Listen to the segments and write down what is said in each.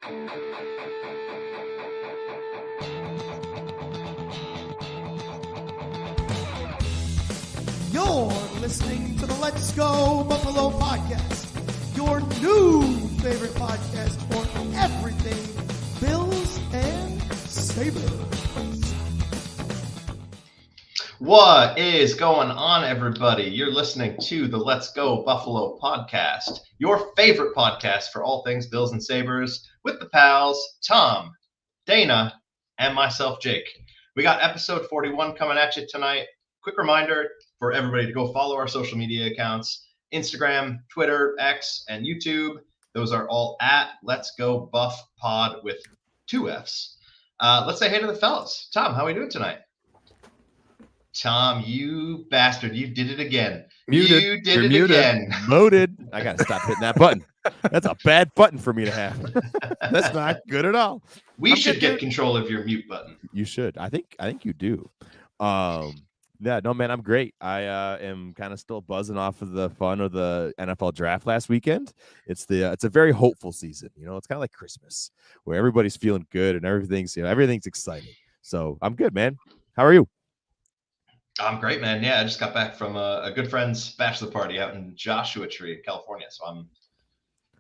You're listening to the Let's Go Buffalo podcast, your new favorite podcast for everything Bills and Sabres. What is going on, everybody? You're listening to the Let's Go Buffalo podcast, your favorite podcast for all things Bills and Sabres, with the pals, Tom, Dana, and myself, Jake. We got episode 41 coming at you tonight. Quick reminder for everybody to go follow our social media accounts, Instagram, Twitter, X, and YouTube. Those are all at Let's Go Buff Pod with 2 Fs. Let's say hey to the fellas. Tom, how are we doing tonight? Tom, you bastard, you did it again. Muted. You did You're it muted. again. Loaded. I got to stop hitting that button. That's a bad button for me to have. That's not good at all. We should get control of your mute button. You should. I think you do. Yeah, no, man, I'm great. I am kind of still buzzing off of the fun of the NFL draft last weekend. It's a very hopeful season. You know, it's kind of like Christmas where everybody's feeling good and everything's exciting. So I'm good, man. How are you? I'm great, man. Yeah, I just got back from a good friend's bachelor party out in Joshua Tree, California. So I'm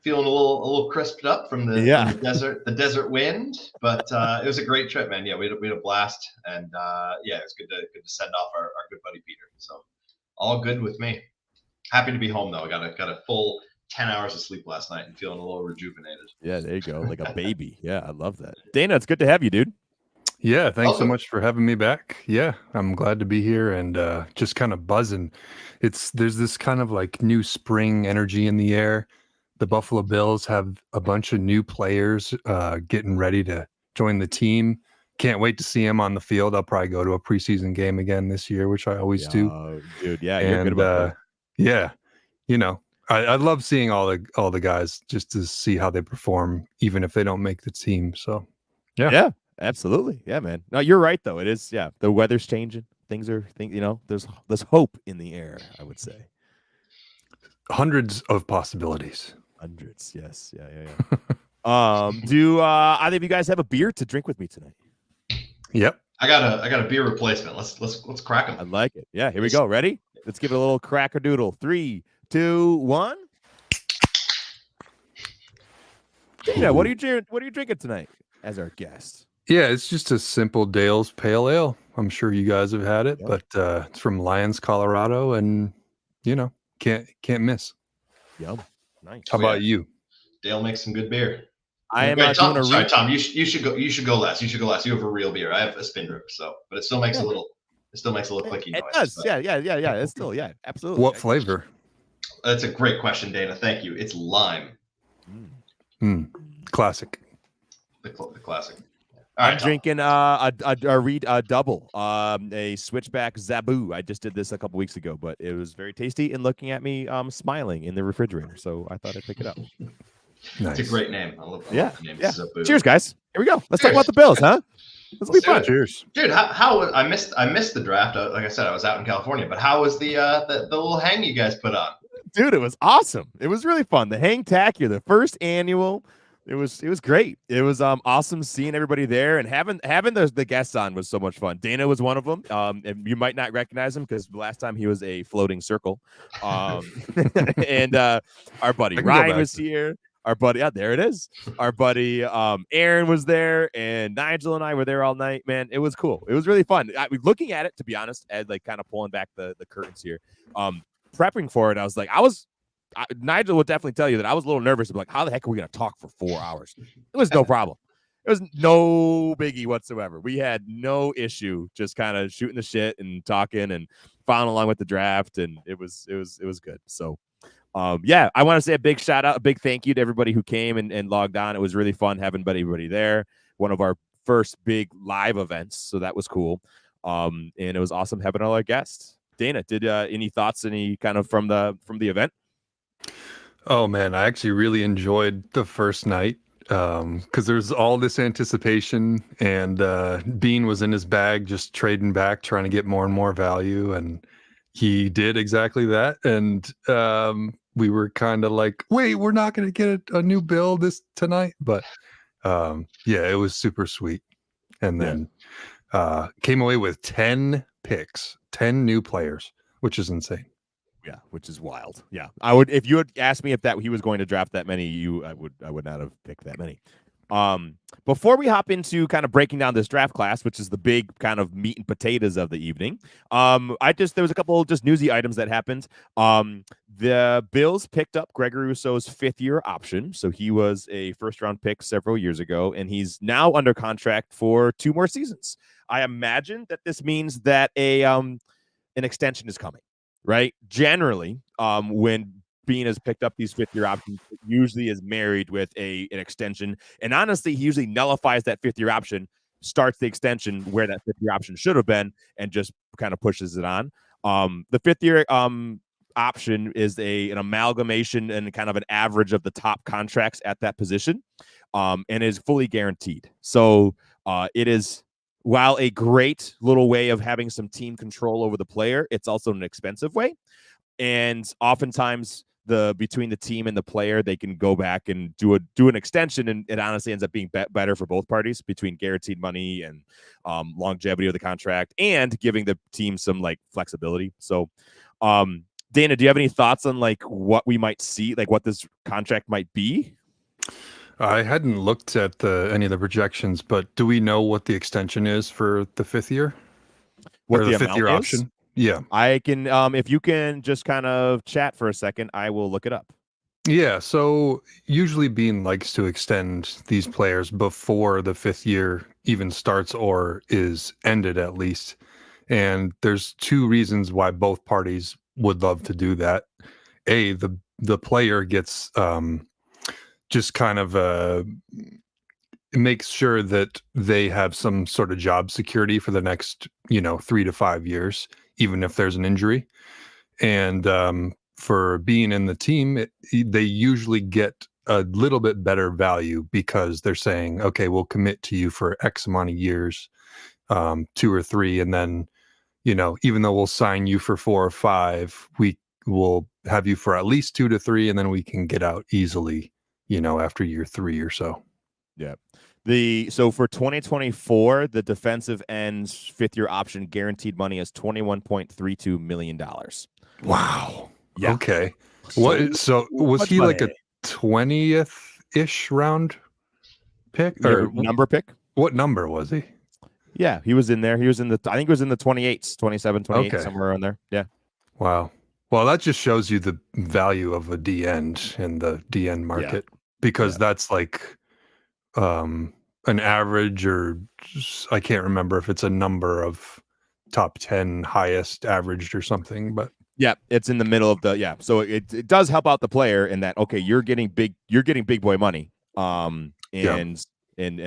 feeling a little crisped up from the desert wind. But it was a great trip, man. Yeah, we had a blast, and yeah, it was good to send off our good buddy Peter. So all good with me. Happy to be home though. I got a full 10 hours of sleep last night and feeling a little rejuvenated. Yeah, there you go, like a baby. Yeah, I love that. Dana, it's good to have you, dude. Yeah, thanks so much for having me back. Yeah, I'm glad to be here and just kind of buzzing. There's this kind of like new spring energy in the air. The Buffalo Bills have a bunch of new players getting ready to join the team. Can't wait to see them on the field. I'll probably go to a preseason game again this year, which I always do. Dude, yeah, you're good about that. Yeah, you know, I love seeing all the guys just to see how they perform, even if they don't make the team. So, yeah. Absolutely. Yeah, man. No, you're right though. It is, yeah. The weather's changing. Things, there's hope in the air, I would say. Hundreds of possibilities. Hundreds, yes. Yeah. Do either of you guys have a beer to drink with me tonight? Yep. I got a beer replacement. Let's crack them. I like it. Yeah, here we go. Ready? Let's give it a little crack-a-doodle. 3, 2, 1. Yeah, what are you drinking tonight as our guest? Yeah, it's just a simple Dale's Pale Ale. I'm sure you guys have had it, but it's from Lyons, Colorado, and can't miss. Yum, nice. How about you? Dale makes some good beer. I am Tom, Tom, you should go last. You should go last. You have a real beer. I have a Spin Rip, but it still makes a little clicky noise. It does. But. Yeah. It's still, absolutely. What flavor? That's a great question, Dana. Thank you. It's lime. Classic. The classic. All right, I'm drinking a double, a Switchback Zaboo. I just did this a couple weeks ago, but it was very tasty and looking at me smiling in the refrigerator. So I thought I'd pick it up. Nice. It's a great name. I love the name. Yeah. Zaboo. Cheers, guys. Here we go. Let's talk about the Bills, huh? Let's be fun. Cheers, dude. How I missed the draft. Like I said, I was out in California. But how was the little hang you guys put on? Dude, it was awesome. It was really fun. The Hangtacular, the first annual. It was great. It was awesome seeing everybody there and having the guests on was so much fun. Dana was one of them. And you might not recognize him because the last time he was a floating circle. And our buddy Ryan was here. Our buddy, there it is. Our buddy Aaron was there, and Nigel and I were there all night. Man, it was cool. It was really fun. Looking at it, to be honest, and like kind of pulling back the curtains here, prepping for it, I was like, Nigel would definitely tell you that I was a little nervous. Like, how the heck are we going to talk for 4 hours? It was no problem. It was no biggie whatsoever. We had no issue just kind of shooting the shit and talking and following along with the draft. And it was good. So, yeah, I want to say a big shout out, a big thank you to everybody who came and logged on. It was really fun having everybody there. One of our first big live events. So that was cool. And it was awesome having all our guests. Dana, did any thoughts, any kind of from the event? Oh man, I actually really enjoyed the first night because there's all this anticipation, and Bean was in his bag just trading back, trying to get more and more value, and he did exactly that. And we were kind of like, wait, we're not going to get a new bill tonight, but Yeah, it was super sweet. And then came away with 10 picks, 10 new players, which is insane. Yeah, which is wild. Yeah, I would if you had asked me if that he was going to draft that many, I would not have picked that many. Before we hop into kind of breaking down this draft class, which is the big kind of meat and potatoes of the evening, there was a couple just newsy items that happened. The Bills picked up Gregory Rousseau's 5th-year option, so he was a first-round pick several years ago, and he's now under contract for 2 more seasons. I imagine that this means that an extension is coming, right? Generally, when Bean has picked up these 5th-year options, it usually is married with an extension. And honestly, he usually nullifies that 5th-year option, starts the extension where that 5th-year option should have been, and just kind of pushes it on. The 5th-year option is an amalgamation and kind of an average of the top contracts at that position, and is fully guaranteed. So it is, while a great little way of having some team control over the player, it's also an expensive way. And oftentimes between the team and the player, they can go back and do an extension, and it honestly ends up being better for both parties, between guaranteed money and longevity of the contract and giving the team some like flexibility. So Dana, do you have any thoughts on like what we might see, like what this contract might be? I hadn't looked at any of the projections, but do we know what the extension is for the 5th year? What or the 5th-year option? Yeah. I can, if you can just kind of chat for a second, I will look it up. Yeah, so usually Bean likes to extend these players before the 5th year even starts or is ended at least. And there's 2 reasons why both parties would love to do that. A, the player gets just kind of it makes sure that they have some sort of job security for the next 3 to 5 years, even if there's an injury. And for being in the team, they usually get a little bit better value because they're saying, okay, we'll commit to you for X amount of years, 2 or 3, and then even though we'll sign you for 4 or 5, we will have you for at least 2 to 3, and then we can get out easily after year 3 or so. Yeah. So for 2024, the defensive end's 5th-year option guaranteed money is $21.32 million. Wow. Yeah. Okay. So was he like a 20th-ish round pick or number pick? What number was he? Yeah, he was in there. He was I think he was in the 28s, 27, 28, somewhere around there. Yeah. Wow. Well, that just shows you the value of a D-end in the D-end market, because that's like an average, or I can't remember if it's a number of top 10 highest averaged or something, but yeah, it's in the middle of so it does help out the player in that, okay, you're getting big boy money, and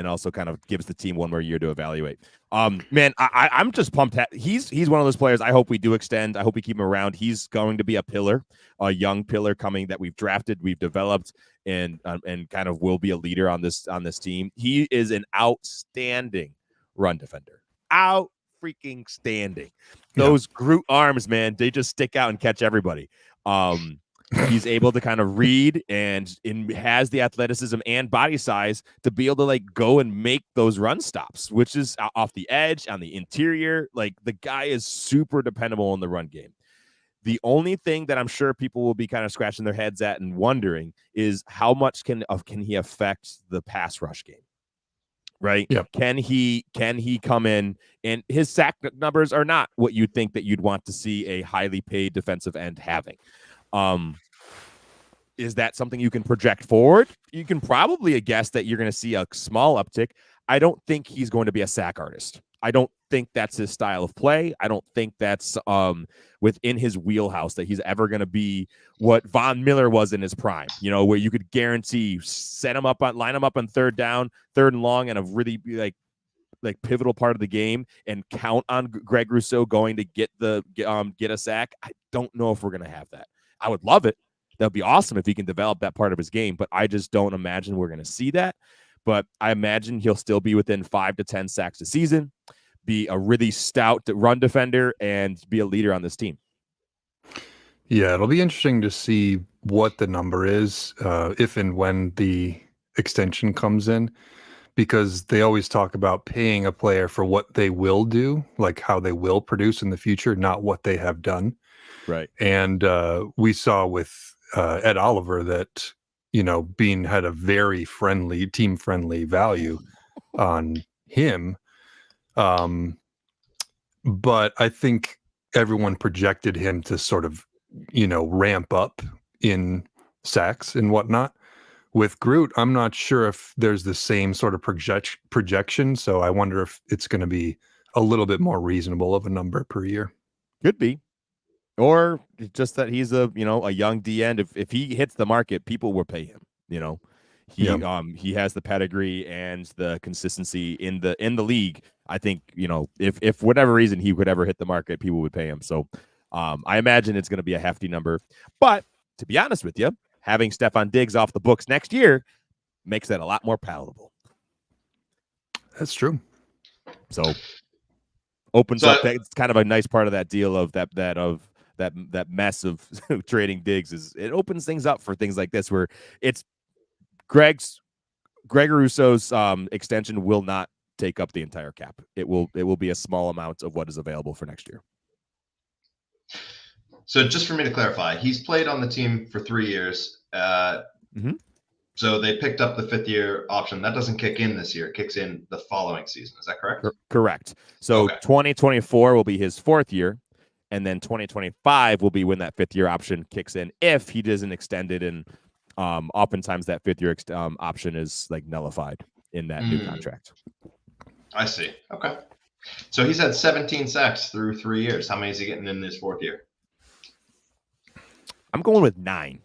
also kind of gives the team one more year to evaluate. Man, I'm just pumped. He's one of those players I hope we do extend. I hope we keep him around. He's going to be a pillar, a young pillar coming that we've drafted, we've developed, and kind of will be a leader on this team. He is an outstanding run defender. Out freaking standing. Those Groot arms, man, they just stick out and catch everybody. He's able to kind of read and has the athleticism and body size to be able to like go and make those run stops, which is off the edge, on the interior. Like, the guy is super dependable in the run game. The only thing that I'm sure people will be kind of scratching their heads at and wondering is how much can he affect the pass rush game, right? Yep. Can he come in, and his sack numbers are not what you'd think that you'd want to see a highly paid defensive end having. Is that something you can project forward? You can probably guess that you're going to see a small uptick. I don't think he's going to be a sack artist. I don't think that's his style of play. I don't think that's within his wheelhouse, that he's ever going to be what Von Miller was in his prime, where you could guarantee line him up on 3rd down, 3rd and long, and a really like pivotal part of the game, and count on Greg Rousseau going to get a sack. I don't know if we're going to have that. I would love it. That'd be awesome if he can develop that part of his game, but I just don't imagine we're going to see that. But I imagine he'll still be within 5 to 10 sacks a season, be a really stout run defender, and be a leader on this team. Yeah, it'll be interesting to see what the number is if and when the extension comes in. because they always talk about paying a player for what they will do, like how they will produce in the future, not what they have done. Right. And we saw with Ed Oliver that, Bean had a very team friendly value on him. But I think everyone projected him to sort of, ramp up in sacks and whatnot. With Groot, I'm not sure if there's the same sort of projection. So I wonder if it's going to be a little bit more reasonable of a number per year. Could be. Or just that he's a young D end. If he hits the market, people will pay him. He has the pedigree and the consistency in the league. I think if whatever reason he would ever hit the market, people would pay him. So I imagine it's going to be a hefty number. But to be honest with you, having Stefon Diggs off the books next year makes that a lot more palatable. That's true. So opens up. It's kind of a nice part of that deal of that mess of trading Diggs is it opens things up for things like this where it's Greg Russo's extension will not take up the entire cap. It will be a small amount of what is available for next year. So just for me to clarify, he's played on the team for 3 years. So they picked up the 5th-year option. That doesn't kick in this year. It kicks in the following season. Is that correct? Correct. So 2024 will be his 4th year, and then 2025 will be when that 5th-year option kicks in if he doesn't extend it. And oftentimes that 5th-year option is like nullified in that new contract. I see. Okay. So he's had 17 sacks through 3 years. How many is he getting in this 4th year? I'm going with 9.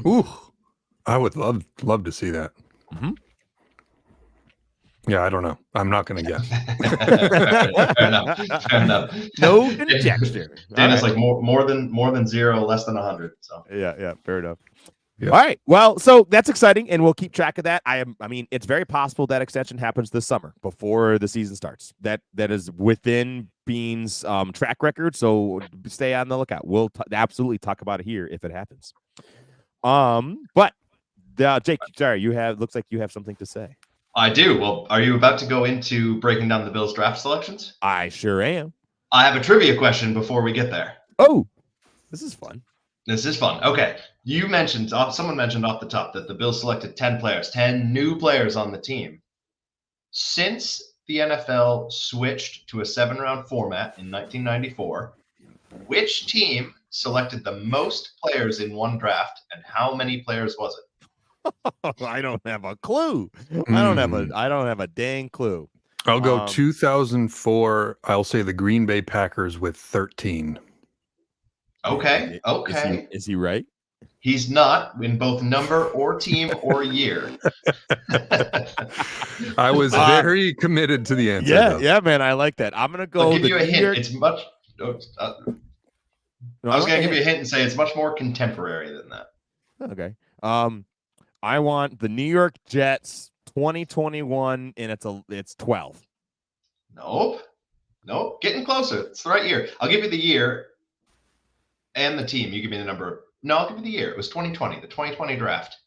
Ooh, I would love to see that. Yeah, I don't know. I'm not going to guess. Fair enough. No conjecture. Dana's like more than 0, less than 100. So yeah, fair enough. Yeah. All right. Well, so that's exciting, and we'll keep track of that. I mean, it's very possible that extension happens this summer before the season starts. That is within Bean's track record. So stay on the lookout. We'll absolutely talk about it here if it happens. But Jake, sorry, looks like you have something to say. I do. Well, are you about to go into breaking down the Bills draft selections? I sure am. I have a trivia question before we get there. Oh, this is fun. This is fun. Okay. Someone mentioned off the top that the Bills selected 10 new players on the team. Since the NFL switched to a 7-round format in 1994, which team selected the most players in one draft, and how many players was it? I don't have a clue. I don't have a dang clue. I'll go 2004. I'll say the Green Bay Packers with 13. Okay. Is he right? He's not in both number or team or year. I was very committed to the answer. Yeah, man. I like that. I'm gonna go. I'll give you a hint. It's much. I was gonna give you a hint and say it's much more contemporary than that. Okay. I want the New York Jets 2021, and it's 12. Nope. Getting closer. It's the right year. I'll give you the year and the team. You give me the number. No, I'll give you the year. It was 2020, the 2020 draft.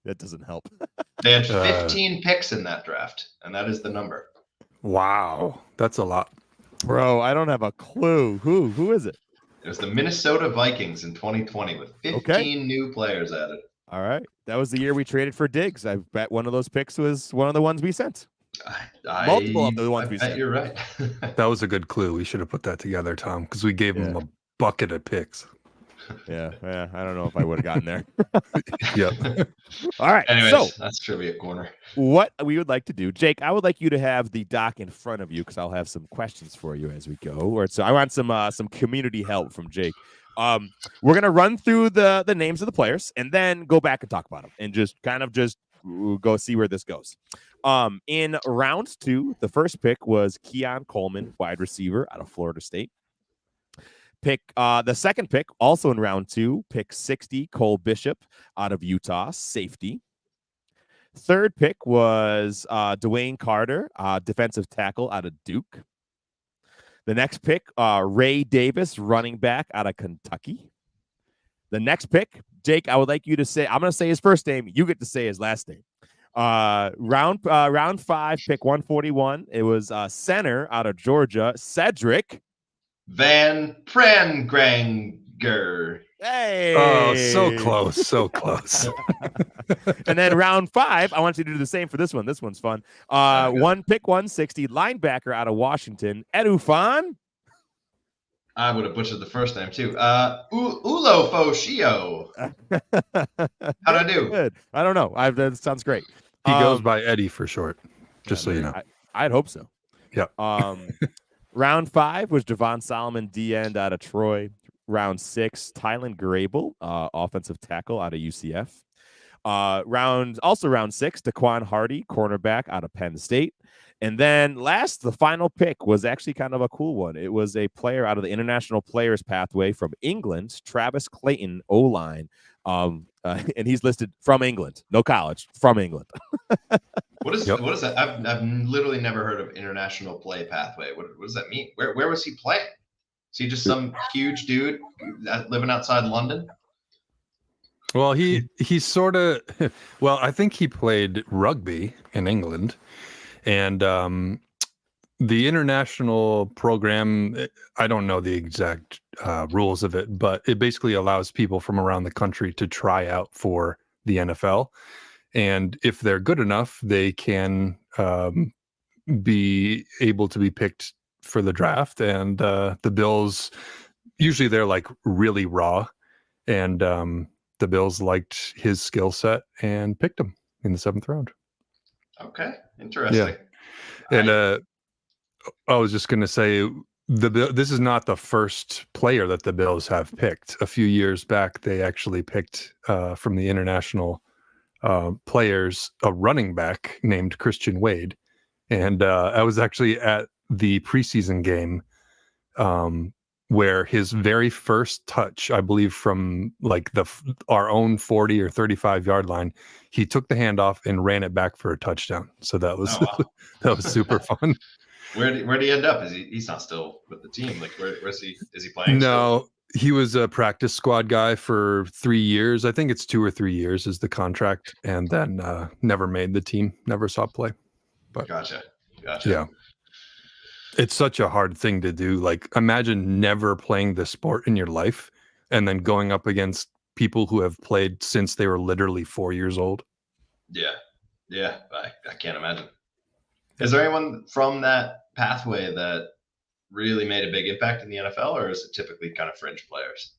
That doesn't help. They had 15 picks in that draft, and that is the number. Wow, that's a lot. Bro, I don't have a clue. Who is it? It was the Minnesota Vikings in 2020 with 15 new players added. All right. That was the year we traded for Diggs. I bet one of those picks was one of the ones we sent. Multiple of the ones we sent. You're right. That was a good clue. We should have put that together, Tom, because we gave him a bucket of picks. Yeah. I don't know if I would have gotten there. Yep. All right. Anyways, so that's trivia corner. What we would like to do, Jake, I would like you to have the doc in front of you because I'll have some questions for you as we go. So I want some community help from Jake. We're gonna run through the names of the players and then go back and talk about them and just go see where this goes. In round 2, the first pick was Keon Coleman, wide receiver out of Florida State. The second pick, also in round 2, pick 60, Cole Bishop out of Utah, safety. Third pick was Dwayne Carter, defensive tackle out of Duke. The next pick, Ray Davis, running back out of Kentucky. The next pick, Jake, I would like you to say, I'm going to say his first name. You get to say his last name. Round 5, pick 141. It was center out of Georgia, Cedric Van Prangranger. Hey. Oh, so close, so close. And then round 5, I want you to do the same for this one. This one's fun. One pick 160, linebacker out of Washington, Edufan. I would have butchered the first name too. Ulo Foshio. How'd I do? Good. I don't know. That sounds great. He goes by Eddie for short, just so you know. I'd hope so. Yeah. Round 5 was Javon Solomon, D end out of Troy. Round 6, Tylen Grable, offensive tackle out of UCF. Round 6, Daquan Hardy, cornerback out of Penn State. And then the final pick was actually kind of a cool one. It was a player out of the International Players Pathway from England, Travis Clayton, O-line. And he's listed from England, no college, from England. What is that? I've literally never heard of International Play Pathway. What does that mean? Where was he playing? Is he just some huge dude living outside London? Well, he's sort of I think he played rugby in England, and the international program, I don't know the exact rules of it, but it basically allows people from around the country to try out for the NFL. And if they're good enough, they can be able to be picked for the draft. And the Bills, usually they're like really raw. And the Bills liked his skill set and picked him in the 7th round. Okay, interesting. Yeah. And I was just going to say, this is not the first player that the Bills have picked. A few years back, they actually picked from the international players a running back named Christian Wade. And I was actually at the preseason game where his very first touch, I believe from like our own 40 or 35 yard line, he took the handoff and ran it back for a touchdown. So that was that was super fun. Where'd he end up? He's not still with the team? Like where's he? Is he playing? No, he was a practice squad guy for 3 years. I think it's 2 or 3 years is the contract, and then never made the team. Never saw play. But Gotcha. Yeah. It's such a hard thing to do. Like, imagine never playing the sport in your life and then going up against people who have played since they were literally 4 years old. Yeah. I can't imagine. Is there anyone from that pathway that really made a big impact in the NFL, or is it typically kind of fringe players?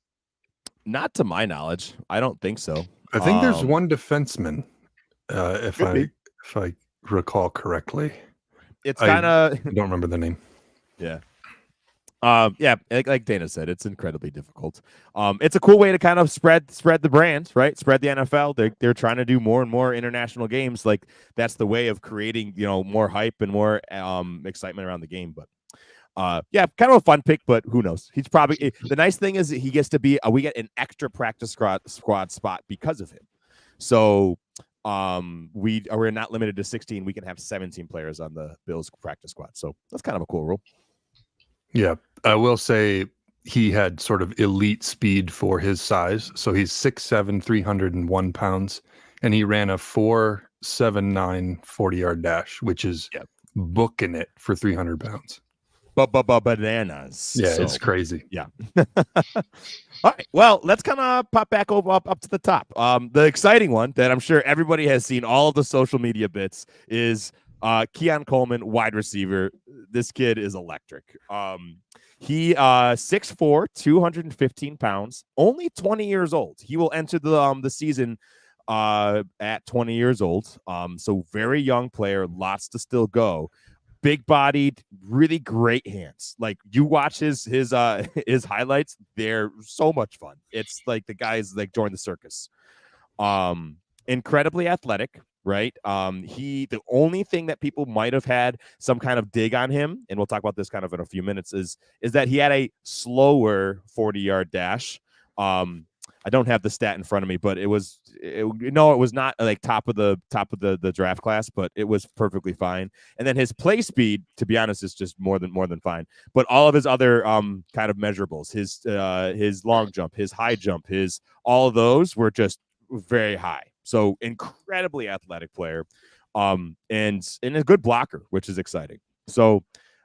Not to my knowledge. I don't think so. I think there's one defenseman, if I recall correctly. It's kind of I don't remember the name. Yeah. Like Dana said, it's incredibly difficult. It's a cool way to kind of spread the brand, right? Spread the NFL. They're trying to do more and more international games. Like that's the way of creating, more hype and more excitement around the game. But kind of a fun pick, but who knows? He's probably the nice thing is that he gets to be we get an extra practice squad spot because of him. So we're not limited to 16. We can have 17 players on the Bills practice squad. So that's kind of a cool rule. Yeah, I will say he had sort of elite speed for his size. So he's 6'7", 301 pounds, and he ran a 4.79 40-yard dash, which is booking it for 300 pounds. Bananas. Yeah, it's crazy. Yeah. All right. Well, let's kind of pop back up to the top. The exciting one that I'm sure everybody has seen all of the social media bits is Keon Coleman, wide receiver. This kid is electric. He 6'4", 215 pounds, only 20 years old. He will enter the season at 20 years old. So very young player, lots to still go. Big bodied, really great hands. Like you watch his highlights, they're so much fun. It's like the guy's like joined the circus. Incredibly athletic, right? The only thing that people might have had some kind of dig on him, and we'll talk about this kind of in a few minutes, is that he had a slower 40-yard dash. I don't have the stat in front of me, but it was not like top of the draft class, but it was perfectly fine. And then his play speed, to be honest, is just more than fine. But all of his other kind of measurables, his long jump, his high jump, all of those were just very high. So incredibly athletic player, and a good blocker, which is exciting. So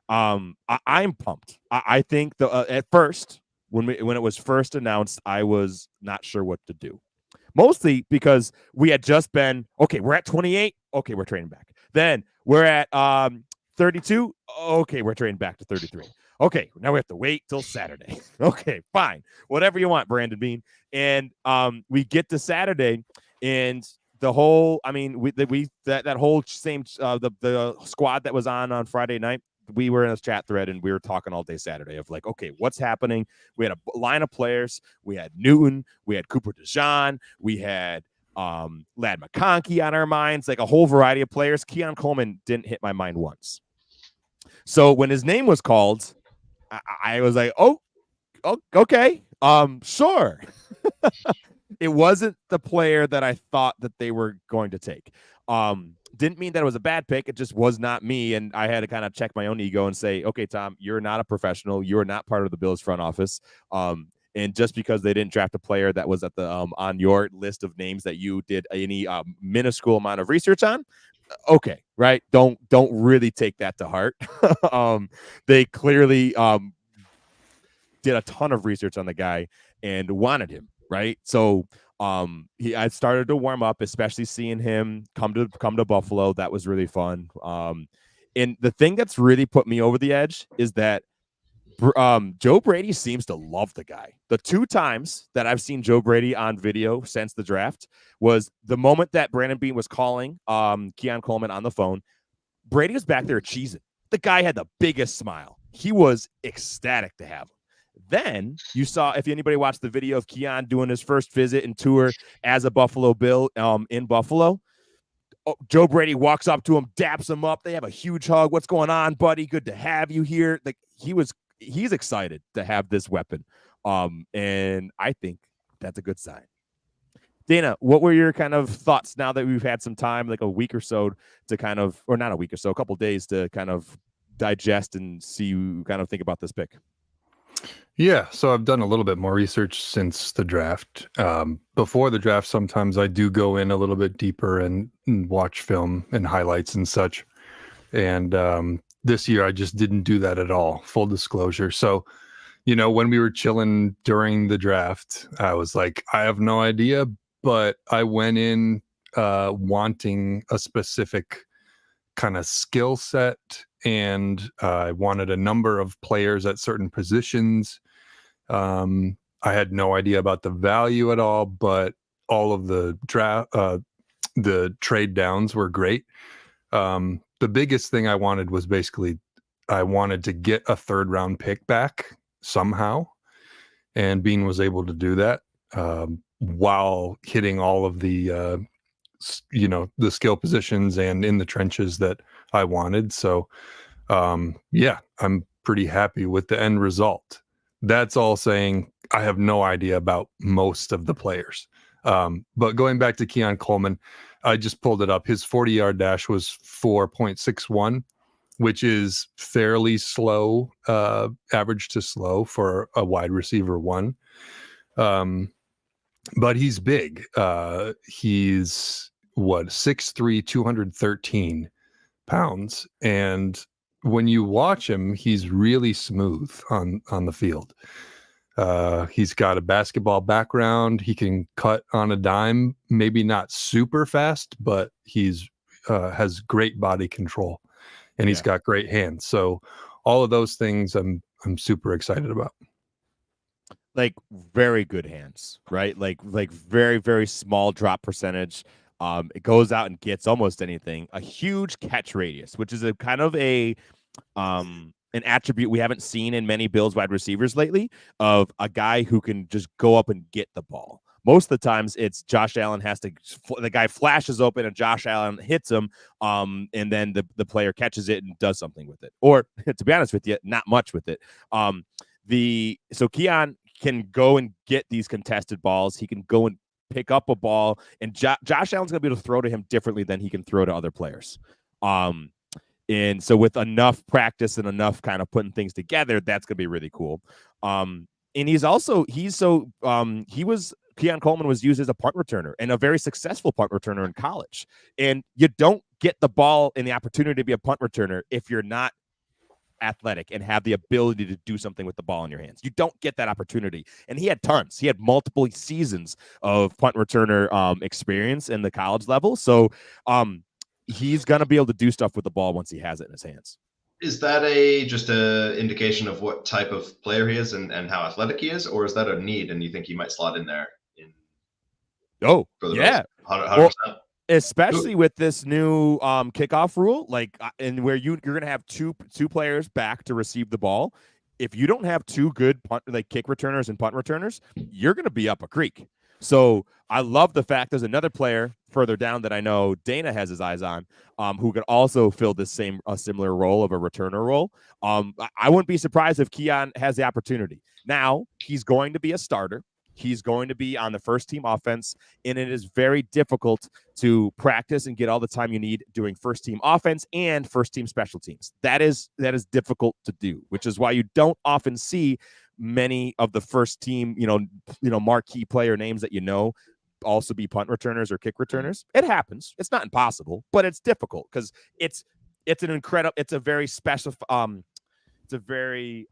I'm pumped. I think at first when it was first announced, I was not sure what to do. Mostly because we had just been, okay, we're at 28. Okay, we're trading back. Then we're at 32. Okay, we're trading back to 33. Okay, now we have to wait till Saturday. Okay, fine. Whatever you want, Brandon Bean. And we get to Saturday, and the whole, I mean, that whole same the squad that was on Friday night, we were in a chat thread and we were talking all day Saturday of like, okay, what's happening? We had a line of players. We had Newton, we had Cooper DeJean, we had Ladd McConkey on our minds, like a whole variety of players. Keon Coleman didn't hit my mind once. So when his name was called, I was like, oh okay, sure. It wasn't the player that I thought that they were going to take. Didn't mean that it was a bad pick. It just was not me. And I had to kind of check my own ego and say, okay, Tom, you're not a professional. You're not part of the Bills front office. And just because they didn't draft a player that was at the on your list of names that you did any minuscule amount of research on, okay, right? Don't really take that to heart. They clearly did a ton of research on the guy and wanted him, right? So I started to warm up, especially seeing him come to Buffalo. That was really fun. And the thing that's really put me over the edge is that Joe Brady seems to love the guy. The 2 times that I've seen Joe Brady on video since the draft was the moment that Brandon Bean was calling Keon Coleman on the phone. Brady was back there cheesing. The guy had the biggest smile. He was ecstatic to have him. Then you saw, if anybody watched the video of Keon doing his first visit and tour as a Buffalo Bill in Buffalo, Joe Brady walks up to him, daps him up. They have a huge hug. What's going on, buddy? Good to have you here. Like he's excited to have this weapon. And I think that's a good sign. Dana, what were your kind of thoughts now that we've had some time, like a week or so to kind of, or not a week or so, a couple of days to kind of digest and see you kind of think about this pick? Yeah, so I've done a little bit more research since the draft. Before the draft, sometimes I do go in a little bit deeper and watch film and highlights and such. And this year, I just didn't do that at all, full disclosure. So, when we were chilling during the draft, I was like, I have no idea, but I went in wanting a specific kind of skill set, and I wanted a number of players at certain positions. I had no idea about the value at all, but all of the trade downs were great. The biggest thing I wanted was basically I wanted to get a 3rd round pick back somehow, and Bean was able to do that while hitting all of the the skill positions and in the trenches that I wanted. So yeah, I'm pretty happy with the end result. That's all saying I have no idea about most of the players. But going back to Keon Coleman, I just pulled it up. His 40-yard dash was 4.61, which is fairly slow, average to slow for a wide receiver 1. But he's big. He's 6'3", 213 pounds. And when you watch him, he's really smooth on the field. He's got a basketball background. He can cut on a dime, maybe not super fast, but he's has great body control, and he's got great hands. So all of those things I'm super excited about. Like very good hands, right? Like very, very small drop percentage. It goes out and gets almost anything. A huge catch radius, which is a kind of an attribute we haven't seen in many Bills wide receivers lately, of a guy who can just go up and get the ball. Most of the times it's Josh Allen the guy flashes open and Josh Allen hits him, and then the player catches it and does something with it. Or, to be honest with you, not much with it. So Keon can go and get these contested balls. He can go and pick up a ball, and Josh Allen's going to be able to throw to him differently than he can throw to other players. And so with enough practice and enough kind of putting things together, that's going to be really cool. And he was Keon Coleman was used as a punt returner and a very successful punt returner in college. And you don't get the ball and the opportunity to be a punt returner if you're not athletic and have the ability to do something with the ball in your hands. You don't get that opportunity. And he had tons. He had multiple seasons of punt returner experience in the college level. So he's going to be able to do stuff with the ball once he has it in his hands. Is that just a indication of what type of player he is and how athletic he is, or is that a need and you think he might slot in there? Yeah. 100%. Well, especially with this new kickoff rule, and where you're going to have two players back to receive the ball. If you don't have two good kick returners and punt returners, you're going to be up a creek. So I love the fact there's another player further down that I know Dana has his eyes on, who could also fill this a similar role of a returner role. I wouldn't be surprised if Keon has the opportunity. Now he's going to be a starter. He's going to be on the first team offense, and it is very difficult to practice and get all the time you need doing first team offense and first team special teams. That is difficult to do, which is why you don't often see many of the first team, marquee player names that also be punt returners or kick returners. It happens. It's not impossible, but it's difficult because it's a very special it's a very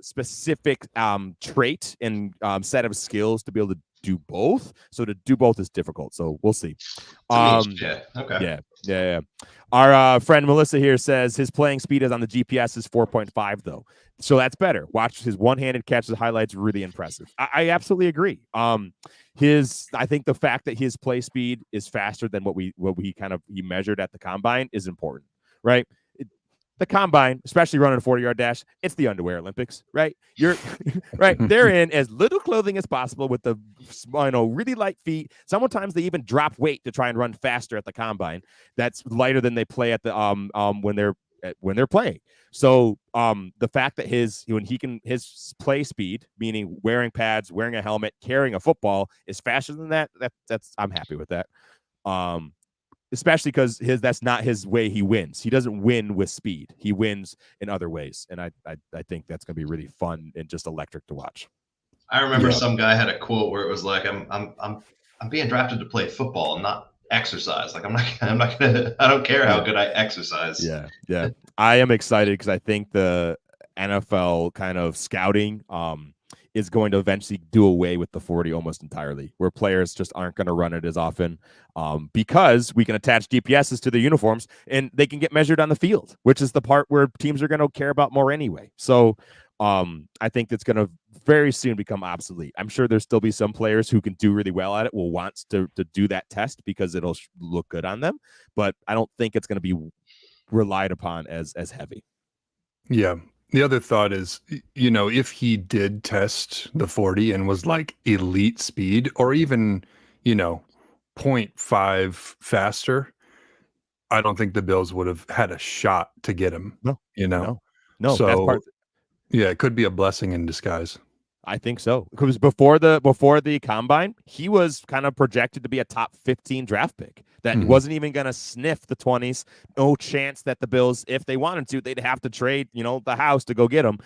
specific trait and set of skills to be able to do both. So to do both is difficult. So we'll see. Yeah. Okay. Yeah. Our friend Melissa here says his playing speed is on the GPS is 4.5 though. So that's better. Watch his one-handed catches highlights, really impressive. I absolutely agree. I think the fact that his play speed is faster than what he measured at the combine is important, right? The combine, especially running a 40-yard dash, it's the underwear Olympics, right? You're right. They're in as little clothing as possible with the really light feet. Sometimes they even drop weight to try and run faster at the combine. That's lighter than they play at the when they're playing. So the fact that his play speed, meaning wearing pads, wearing a helmet, carrying a football, is faster than that's I'm happy with that. Especially because that's not his way he wins. He doesn't win with speed. He wins in other ways. And I think that's going to be really fun and just electric to watch. I remember some guy had a quote where it was like, I'm being drafted to play football and not exercise. Like I'm not gonna, I don't care how good I exercise. Yeah. I am excited because I think the NFL kind of scouting, is going to eventually do away with the 40 almost entirely, where players just aren't going to run it as often because we can attach GPSs to the uniforms and they can get measured on the field, which is the part where teams are going to care about more anyway. So I think that's going to very soon become obsolete. I'm sure there'll still be some players who can do really well at it, will want to do that test because it'll look good on them, but I don't think it's going to be relied upon as heavy. Yeah. The other thought is, if he did test the 40 and was like elite speed or even, 0.5 faster, I don't think the Bills would have had a shot to get him. No. So, that's part. Yeah, it could be a blessing in disguise. I think so. Because before the combine, he was kind of projected to be a top 15 draft pick that wasn't even going to sniff the 20s. No chance that the Bills, if they wanted to, they'd have to trade, the house to go get him.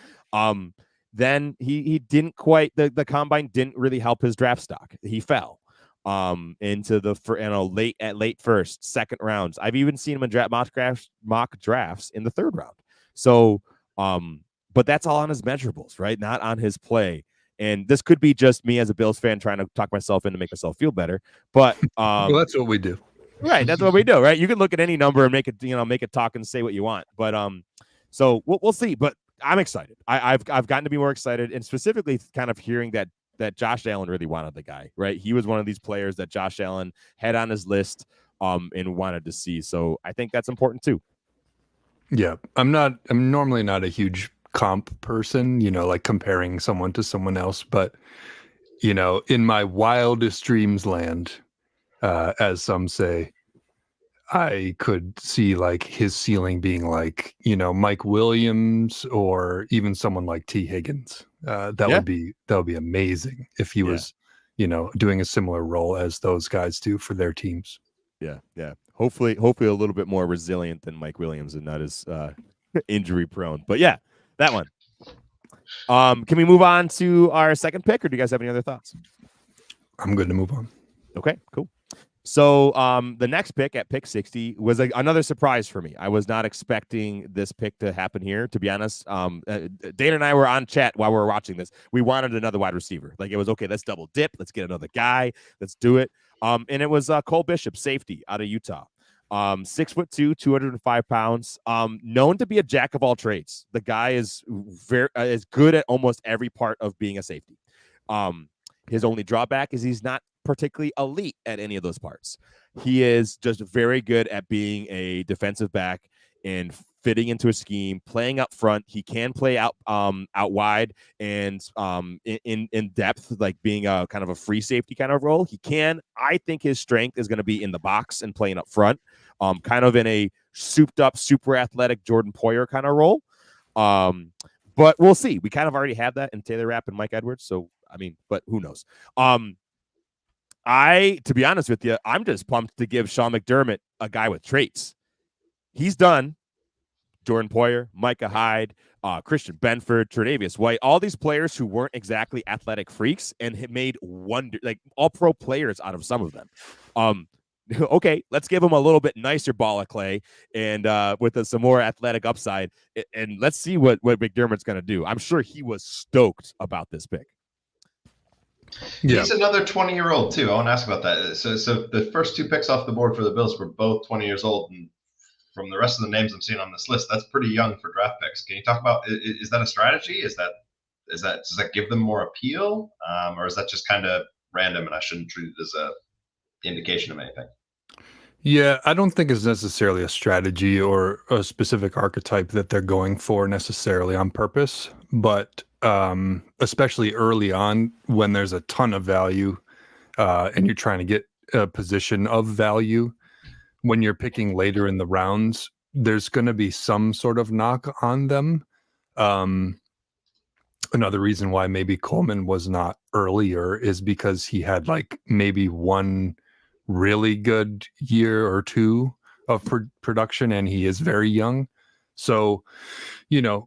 Then he didn't quite, the combine didn't really help his draft stock. He fell into the late first, second rounds. I've even seen him in mock drafts in the third round. So, but that's all on his measurables, right? Not on his play. And this could be just me as a Bills fan trying to talk myself in to make myself feel better. But well, that's what we do. Right. That's what we do, right? You can look at any number and make it talk and say what you want. But so we'll see. But I'm excited. I've gotten to be more excited, and specifically kind of hearing that Josh Allen really wanted the guy, right? He was one of these players that Josh Allen had on his list and wanted to see. So I think that's important too. Yeah. I'm normally not a huge comp person, like comparing someone to someone else, but in my wildest dreams land, as some say, I could see like his ceiling being like, Mike Williams or even someone like T. Higgins. That would be amazing if he was, doing a similar role as those guys do for their teams. Yeah. Hopefully a little bit more resilient than Mike Williams and not as injury prone. But yeah, that one. Can we move on to our second pick, or do you guys have any other thoughts? I'm good to move on. Okay, cool. So the next pick at pick 60 was another surprise for me. I was not expecting this pick to happen here, to be honest. Dana and I were on chat while we were watching this. We wanted another wide receiver. Like, it was, okay, let's double dip. Let's get another guy. Let's do it. And it was Cole Bishop, safety out of Utah. 6'2", 205 pounds. Known to be a jack of all trades. The guy is is good at almost every part of being a safety. His only drawback is he's not particularly elite at any of those parts. He is just very good at being a defensive back and fitting into a scheme, playing up front. He can play out wide and in depth, like being a kind of a free safety kind of role. He can. I think his strength is going to be in the box and playing up front, kind of in a souped up, super athletic Jordan Poyer kind of role. But we'll see. We kind of already have that in Taylor Rapp and Mike Edwards. So, I mean, but who knows? To be honest with you, I'm just pumped to give Sean McDermott a guy with traits. He's done Jordan Poyer, Micah Hyde, Christian Benford, Tre'Davious White, all these players who weren't exactly athletic freaks and have made all pro players out of some of them. Okay, let's give him a little bit nicer ball of clay and with some more athletic upside, and let's see what McDermott's going to do. I'm sure he was stoked about this pick. Yeah. He's another 20-year-old too. I want to ask about that. So the first two picks off the board for the Bills were both 20 years old, and from the rest of the names I'm seeing on this list, that's pretty young for draft picks. Can you talk about, is that a strategy? Does that give them more appeal, or is that just kind of random and I shouldn't treat it as a indication of anything? Yeah, I don't think it's necessarily a strategy or a specific archetype that they're going for necessarily on purpose, but especially early on when there's a ton of value and you're trying to get a position of value, when you're picking later in the rounds, there's going to be some sort of knock on them. Another reason why maybe Coleman was not earlier is because he had like maybe one really good year or two of production and he is very young. So, you're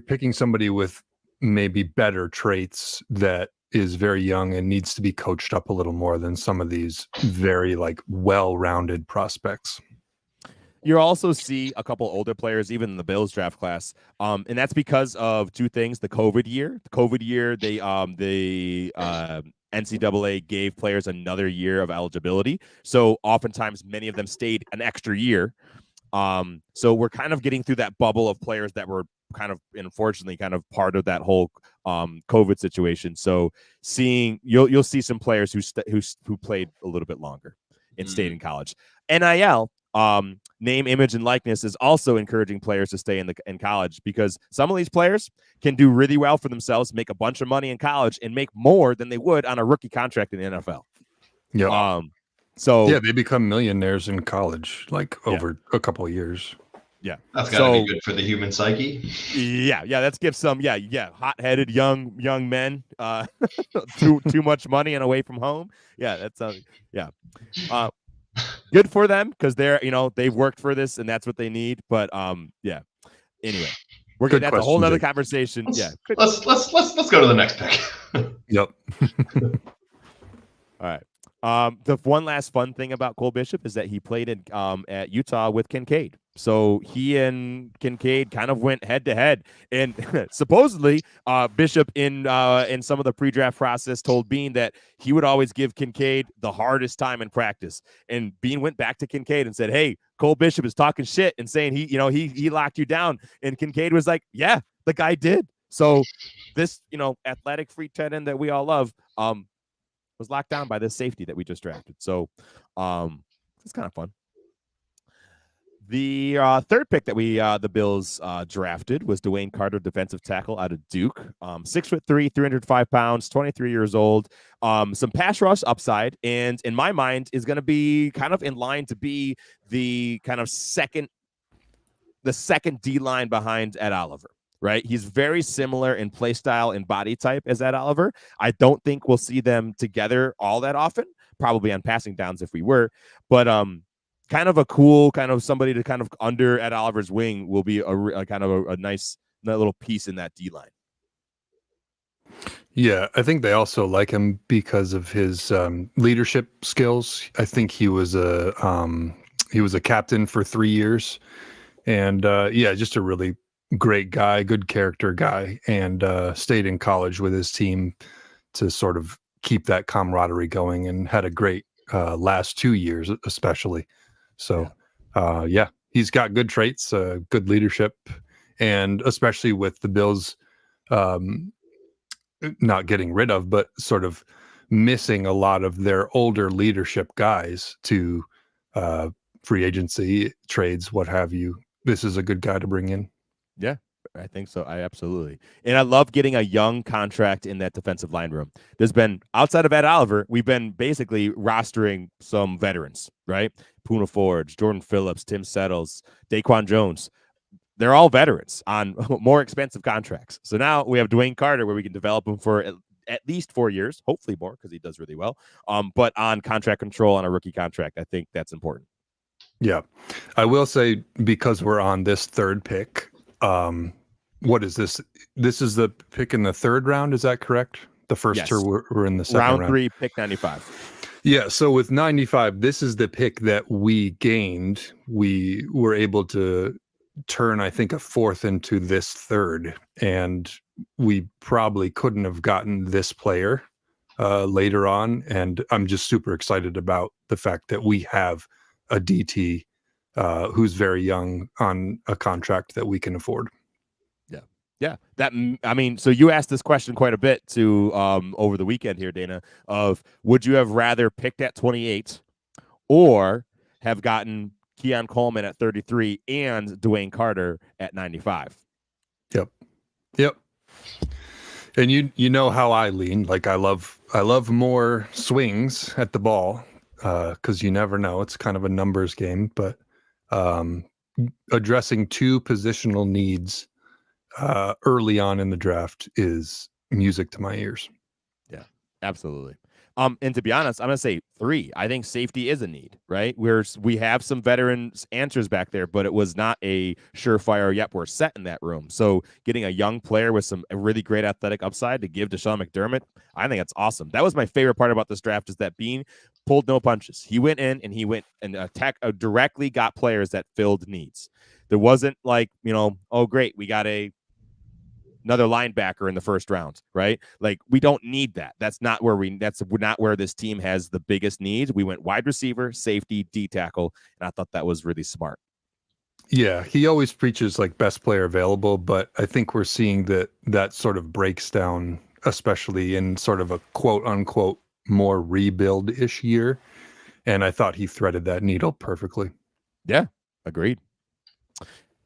picking somebody with maybe better traits that is very young and needs to be coached up a little more than some of these very well-rounded prospects. You also see a couple older players, even in the Bills draft class, and that's because of two things: the COVID year. The NCAA gave players another year of eligibility, so oftentimes many of them stayed an extra year. So we're kind of getting through that bubble of players that were kind of, unfortunately, kind of part of that whole COVID situation. So you'll see some players who played a little bit longer and stayed in college. NIL, name, image, and likeness is also encouraging players to stay in college, because some of these players can do really well for themselves, make a bunch of money in college, and make more than they would on a rookie contract in the NFL. Yeah. So they become millionaires in college, over a couple of years. Yeah, that's gotta be good for the human psyche. Yeah. Let's give some hot-headed young men too much money and away from home. Yeah, that's good for them, because they've worked for this and that's what they need. But anyway, that's a whole nother conversation. Let's go to the next pick. Yep. All right. The one last fun thing about Cole Bishop is that he played at Utah with Kincaid. So he and Kincaid kind of went head to head, and supposedly Bishop in some of the pre-draft process told Bean that he would always give Kincaid the hardest time in practice. And Bean went back to Kincaid and said, "Hey, Cole Bishop is talking shit and saying he locked you down." And Kincaid was like, "Yeah, the guy did." So this athletic free tight end that we all love was locked down by this safety that we just drafted. So it's kind of fun. The third pick that the Bills drafted was Dwayne Carter, defensive tackle out of Duke. 6'3", 305 pounds, 23 years old. Some pass rush upside, and in my mind is going to be kind of in line to be the kind of second D line behind Ed Oliver. Right, he's very similar in play style and body type as Ed Oliver. I don't think we'll see them together all that often. Probably on passing downs if we were, but kind of a cool kind of somebody to kind of under Ed Oliver's wing will be a kind of a nice little piece in that D line. Yeah, I think they also like him because of his leadership skills. I think he was a captain for 3 years, and yeah, just a really great guy, good character guy, and stayed in college with his team to sort of keep that camaraderie going, and had a great last 2 years, especially. So, yeah, he's got good traits, good leadership, and especially with the Bills. Um, Not getting rid of, but sort of missing a lot of their older leadership guys to free agency trades, what have you. This is a good guy to bring in. Yeah, I think so. I absolutely. And I love getting a young contract in that defensive line room. There's been, outside of Ed Oliver, we've been basically rostering some veterans, right? Puna Forge, Jordan Phillips, Tim Settles, Daquan Jones. They're all veterans on more expensive contracts. So now we have Dwayne Carter, where we can develop him for at least 4 years, hopefully more, because he does really well. But on contract control on a rookie contract, I think that's important. Yeah, I will say, because we're on this third pick. What is this? This is the pick in the third round. Is that correct? The first Yes. two were in the second Round round. 3, pick 95. Yeah, so with 95, this is the pick that we gained. We were able to turn, I think, a fourth into this third, and we probably couldn't have gotten this player later on. And I'm just super excited about the fact that we have a DT who's very young on a contract that we can afford. Yeah, so you asked this question quite a bit to over the weekend here, Dana, of would you have rather picked at 28 or have gotten Keon Coleman at 33 and Dwayne Carter at 95? Yep. And you know how I lean. Like, I love more swings at the ball because you never know. It's kind of a numbers game, but addressing two positional needs early on in the draft is music to my ears. Yeah, absolutely. And to be honest, I'm gonna say 3. I think safety is a need, right? We have some veterans answers back there, but it was not a surefire. Yep, we're set in that room. So getting a young player with a really great athletic upside to give to Sean McDermott, I think that's awesome. That was my favorite part about this draft, is that Bean pulled no punches. He went in and directly got players that filled needs. There wasn't like, oh great, we got another linebacker in the first round, right? Like, we don't need that. That's not where this team has the biggest needs. We went wide receiver, safety, D tackle, and I thought that was really smart. Yeah, he always preaches like best player available, but I think we're seeing that sort of breaks down, especially in sort of a quote unquote more rebuild-ish year. And I thought he threaded that needle perfectly. Yeah, agreed.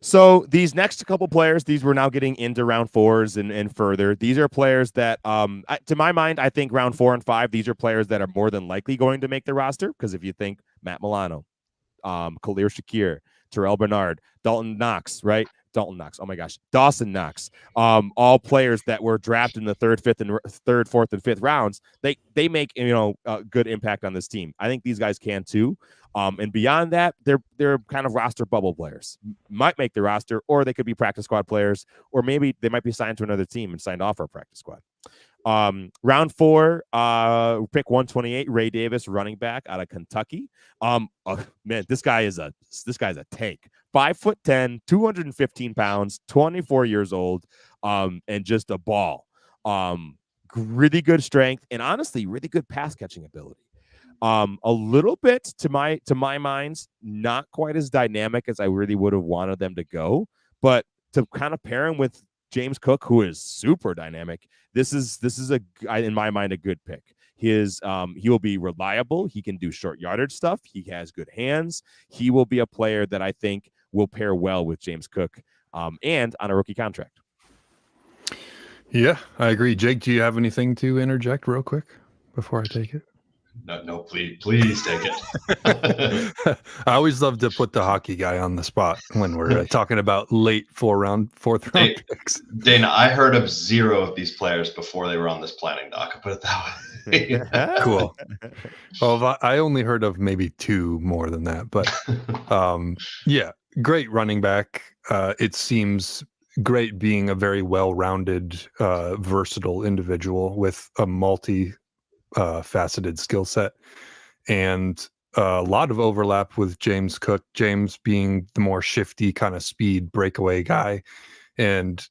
So these next couple players, these we're now getting into round 4s and further. These are players that, to my mind, I think round 4 and 5, these are players that are more than likely going to make the roster. Because if you think Matt Milano, Khalil Shakir, Terrell Bernard, Dalton Knox, right? Dalton Knox. Oh my gosh, Dawson Knox. All players that were drafted in the 3rd, 4th, and 5th rounds. They make a good impact on this team. I think these guys can too. And beyond that, they're kind of roster bubble players. Might make the roster, or they could be practice squad players, or maybe they might be signed to another team and signed off our practice squad. Round 4, pick 128, Ray Davis, running back out of Kentucky. Man, this guy's a tank. 5'10", 215 pounds, 24 years old, and just a ball. Really good strength, and honestly, really good pass catching ability. A little bit to my minds, not quite as dynamic as I really would have wanted them to go, but to kind of pair him with James Cook, who is super dynamic, this is in my mind a good pick. He will be reliable. He can do short yardage stuff. He has good hands. He will be a player that I think will pair well with James Cook, and on a rookie contract. Yeah, I agree. Jake, do you have anything to interject real quick before I take it? No, please take it. I always love to put the hockey guy on the spot when we're talking about late 4th round picks. Dana, I heard of 0 of these players before they were on this planning doc. I'll put it that way. Cool. Well, I only heard of maybe 2 more than that, but yeah, great running back. It seems great being a very well-rounded, versatile individual with a multi-faceted skill set, and a lot of overlap with James Cook. James being the more shifty kind of speed breakaway guy, and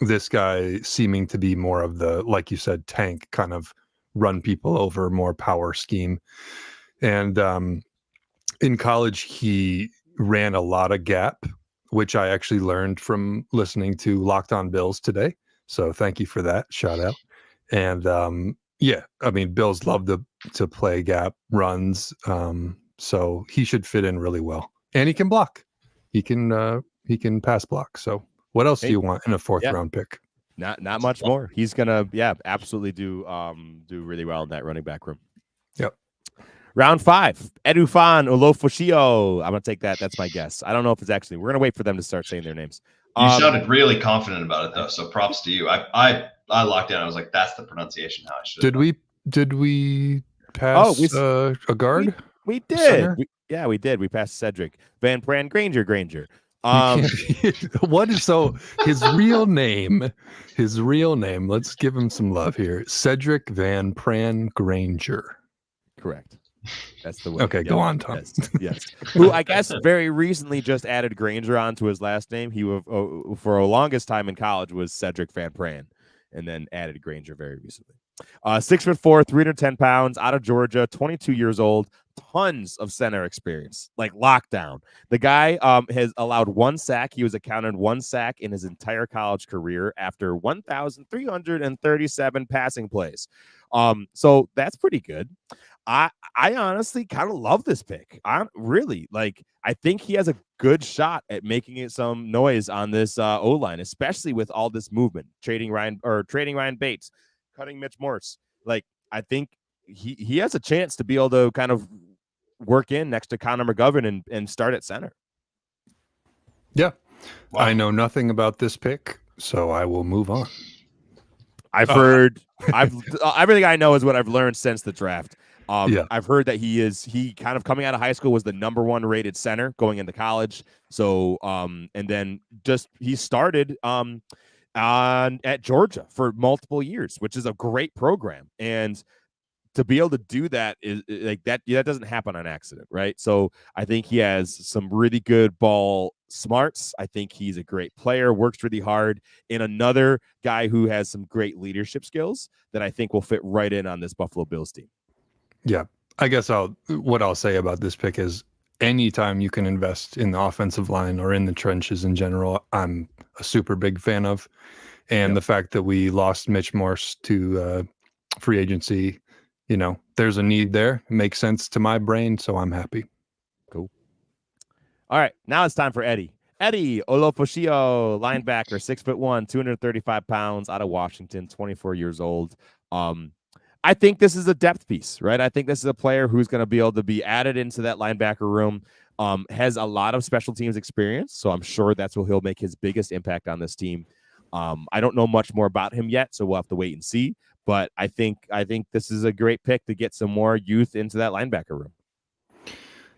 this guy seeming to be more of the, like you said, tank kind of run people over, more power scheme. And in college, he ran a lot of gap, which I actually learned from listening to Locked On Bills today. So thank you for that. Shout out. And yeah, I mean, Bills love to play gap runs. So he should fit in really well. And he can block. He can pass block. So what else do you want in a fourth round pick? Not much more. He's gonna absolutely do really well in that running back room. Yep. Round 5, Edufan Olofoshio. I'm gonna take that. That's my guess. I don't know if it's actually. We're gonna wait for them to start saying their names. You sounded really confident about it though, so props to you. I locked in. I was like, that's the pronunciation how I should. Did we pass a guard? We did. We did. We passed Cedric Van Pran Granger. What is his real name? His real name. Let's give him some love here. Cedric Van Pran Granger. Correct. That's the way. Okay, go on, Tom. Yes. Who I guess very recently just added Granger onto his last name. He for a longest time in college was Cedric Van Pran, and then added Granger very recently. 6'4", 310 pounds, out of Georgia, 22 years old, tons of center experience, like lockdown. The guy has allowed 1 sack. He was accounted 1 sack in his entire college career after 1,337 passing plays. So that's pretty good. I honestly kind of love this pick. I think he has a good shot at making it some noise on this O-line, especially with all this movement, trading Ryan Bates, cutting Mitch Morse. Like, I think he has a chance to be able to kind of work in next to Connor McGovern and start at center. Yeah. Wow. I know nothing about this pick, so I will move on. Everything I know is what I've learned since the draft. I've heard that he kind of coming out of high school was the number 1 rated center going into college. So, and then he started at Georgia for multiple years, which is a great program. And to be able to do that is like that doesn't happen on accident, right? So I think he has some really good ball smarts. I think he's a great player, works really hard, and another guy who has some great leadership skills that I think will fit right in on this Buffalo Bills team. Yeah, I guess what I'll say about this pick is anytime you can invest in the offensive line or in the trenches in general, I'm a super big fan of. And the fact that we lost Mitch Morse to free agency, there's a need there. It makes sense to my brain, so I'm happy. Cool. All right, now it's time for Eddie. Eddie Olofoshio, linebacker, 6'1", 235 pounds, out of Washington, 24 years old. I think this is a depth piece, right? I think this is a player who's going to be able to be added into that linebacker room, has a lot of special teams experience, so I'm sure that's where he'll make his biggest impact on this team. I don't know much more about him yet, so we'll have to wait and see. But I think this is a great pick to get some more youth into that linebacker room.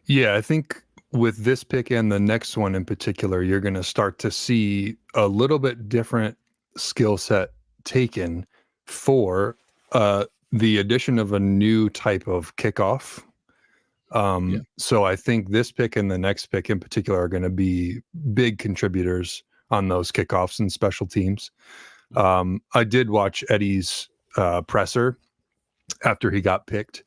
Yeah, I think with this pick and the next one in particular, you're going to start to see a little bit different skill set taken for the addition of a new type of kickoff. So I think this pick and the next pick in particular are going to be big contributors on those kickoffs and special teams. I did watch Eddie's presser after he got picked,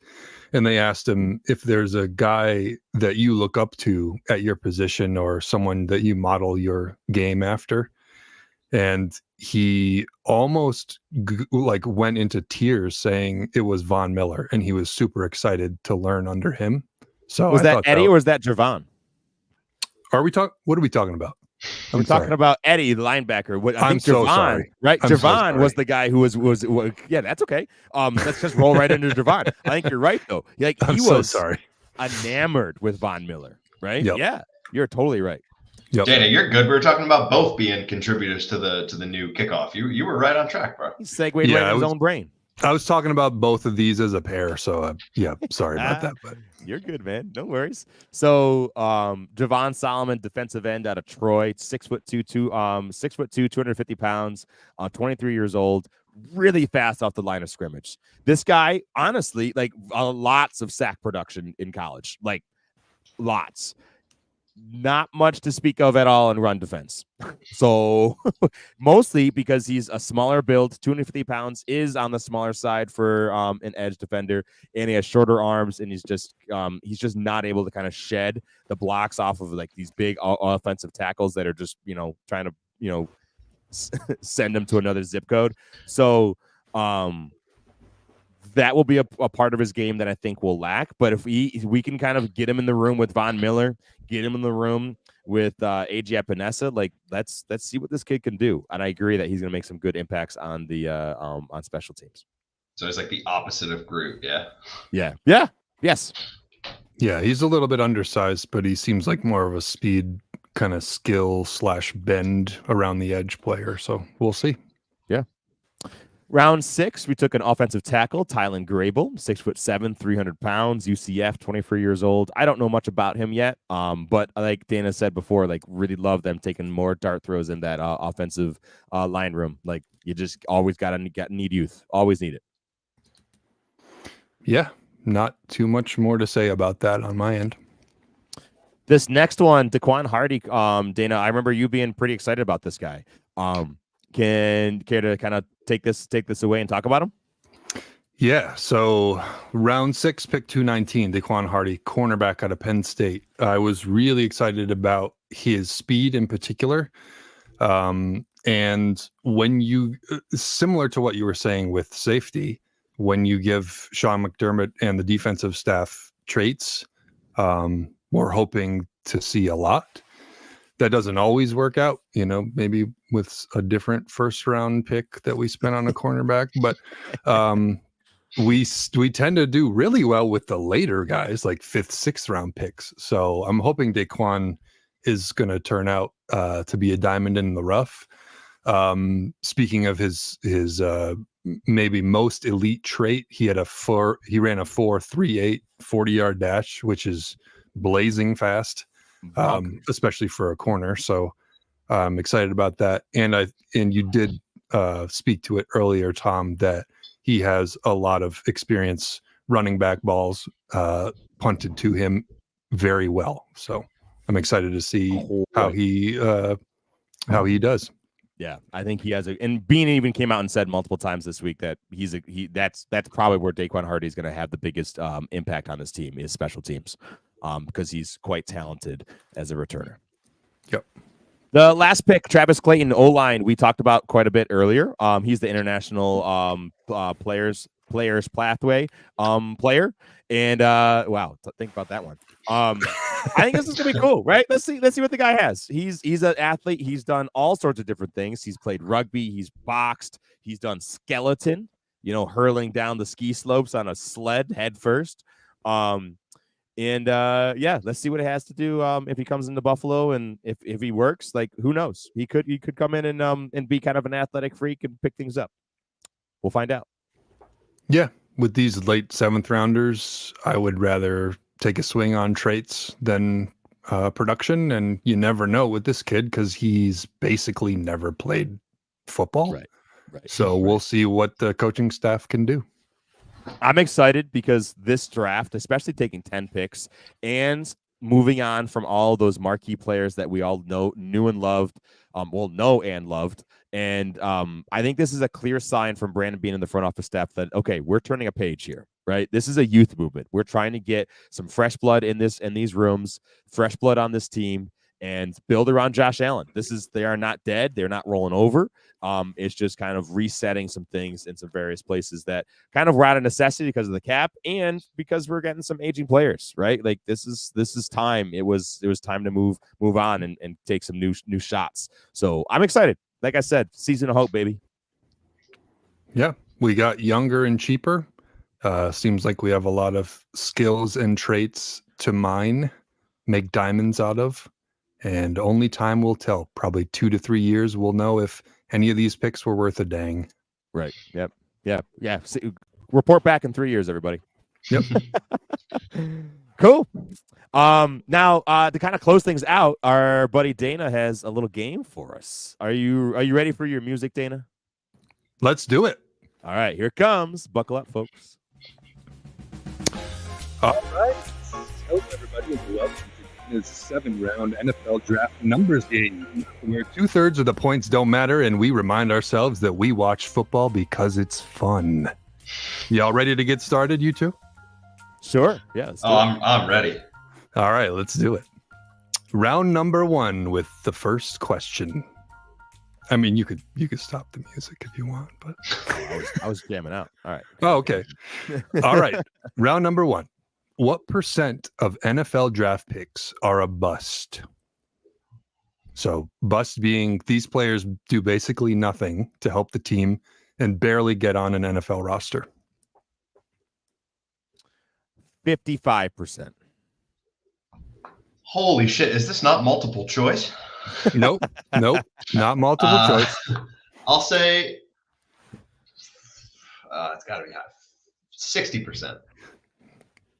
and they asked him if there's a guy that you look up to at your position or someone that you model your game after. And he almost went into tears saying it was Von Miller, and he was super excited to learn under him. So was that Eddie or was that Javon? What are we talking about? We're talking about Eddie, the linebacker. I'm so sorry. Right? Javon was the guy who was yeah, that's okay. Let's just roll right into Javon. I think you're right though. He was enamored with Von Miller, right? Yep. Yeah, you're totally right. Yep. Dana, you're good. We were talking about both being contributors to the new kickoff. You were right on track, bro. He segued right in his own brain. I was talking about both of these as a pair, so yeah, sorry about that. But You're good, man. No worries. So, Javon Solomon, defensive end out of Troy, 6'2", 250 pounds, 23 years old, really fast off the line of scrimmage. This guy, honestly, like lots of sack production in college, like lots. Not much to speak of at all in run defense. So mostly because he's a smaller build, 250 pounds is on the smaller side for an edge defender, and he has shorter arms, and he's just not able to kind of shed the blocks off of like these big offensive tackles that are just trying to send him to another zip code. So that will be a part of his game that I think will lack. But if we can kind of get him in the room with Von Miller, get him in the room with AJ Epinesa, like let's see what this kid can do. And I agree that he's going to make some good impacts on the on special teams. So it's like the opposite of Groot, yeah. Yes. Yeah, he's a little bit undersized, but he seems like more of a speed kind of skill / bend around the edge player. So we'll see. Yeah. Round 6, we took an offensive tackle, Tylan Grable, 6'7", 300 pounds, UCF, 24 years old. I don't know much about him yet, but like Dana said before, like really love them taking more dart throws in that offensive line room. Like you just always need youth, always need it. Yeah, not too much more to say about that on my end. This next one, Daquan Hardy, Dana, I remember you being pretty excited about this guy. Can care to kind of take this away and talk about him? Yeah. So round 6, pick 219, Daquan Hardy, cornerback out of Penn State. I was really excited about his speed in particular. And when you, similar to what you were saying with safety, when you give Sean McDermott and the defensive staff traits, we're hoping to see a lot. That doesn't always work out, maybe with a different first round pick that we spent on a cornerback, but we tend to do really well with the later guys, like 5th, 6th round picks. So I'm hoping Daquan is going to turn out to be a diamond in the rough. Speaking of his maybe most elite trait, he ran a 4.38 40-yard dash, which is blazing fast. Especially for a corner. So I'm excited about that. And you did speak to it earlier, Tom, that he has a lot of experience running back balls punted to him very well. So I'm excited to see how he does. Yeah, I think he has and Bean even came out and said multiple times this week that that's probably where Daquan Hardy is going to have the biggest impact on this team is special teams. Because he's quite talented as a returner. Yep. The last pick, Travis Clayton, O-line, we talked about quite a bit earlier. He's the international players pathway player. And wow, think about that one. I think this is gonna be cool, right? Let's see what the guy has. He's an athlete. He's done all sorts of different things. He's played rugby. He's boxed. He's done skeleton. Hurling down the ski slopes on a sled head first. And let's see what it has to do if he comes into Buffalo, and if he works, like who knows? He could come in and be kind of an athletic freak and pick things up. We'll find out. Yeah, with these late 7th rounders, I would rather take a swing on traits than production, and you never know with this kid because he's basically never played football. Right. So we'll see what the coaching staff can do. I'm excited because this draft, especially taking 10 picks and moving on from all those marquee players that we all knew and loved, And I think this is a clear sign from Brandon Beane in the front office staff that, okay, we're turning a page here, right? This is a youth movement. We're trying to get some fresh blood in these rooms, fresh blood on this team, and build around Josh Allen. They are not dead. They're not rolling over. It's just kind of resetting some things in some various places that kind of were out of necessity because of the cap and because we're getting some aging players, right? Like this is time. It was time to move on and take some new shots. So I'm excited. Like I said, season of hope, baby. Yeah, we got younger and cheaper. Seems like we have a lot of skills and traits to mine, make diamonds out of. And only time will tell. Probably 2 to 3 years we'll know if any of these picks were worth a dang. Right. Yep. Yeah. Report back in 3 years, everybody. Yep. Cool. Now to kind of close things out, our buddy Dana has a little game for us. Are you ready for your music, Dana? Let's do it. All right, here it comes. Buckle up, folks. All right. Hello, everybody, and welcome to Dana's 7-round NFL draft numbers game, where 2/3 of the points don't matter, and we remind ourselves that we watch football because it's fun. Y'all ready to get started, you two? Sure. Yeah. let's do Oh, it. I'm ready. All right, let's do it. Round number 1 with the first question. I mean, you could stop the music if you want, but I was jamming out. All right. oh, okay. All right. Round number 1. What percent of NFL draft picks are a bust? So, bust being these players do basically nothing to help the team and barely get on an NFL roster. 55%. Holy shit! Is this not multiple choice? Nope, not multiple choice. I'll say it's got to be high. 60%.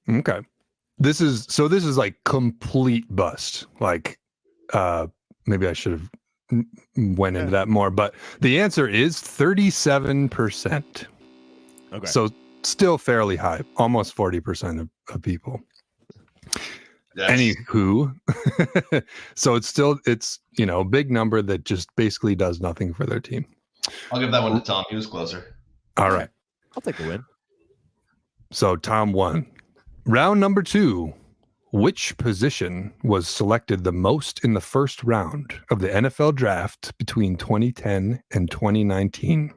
Okay. This is like complete bust. Like maybe I should have went into that more, but the answer is 37%. Okay. So still fairly high, almost 40% of people. Anywho, so it's a big number that just basically does nothing for their team. I'll give that one to Tom. He was closer. All right. I'll take the win. So Tom won. Round number 2. Which position was selected the most in the first round of the NFL draft between 2010 and 2019?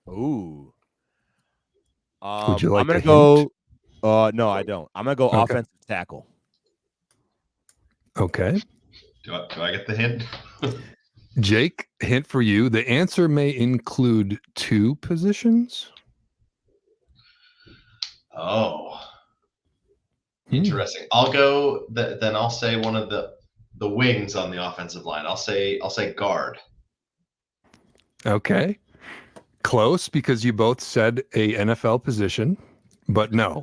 Ooh. Would you like I'm gonna a go. No, I don't. I'm gonna go Okay. offensive tackle. Okay. Do I get the hint? Jake, hint for you. The answer may include 2 positions. Oh, interesting. I'll go. Then I'll say one of the wings on the offensive line. I'll say guard. Okay. Close, because you both said a NFL position, but no.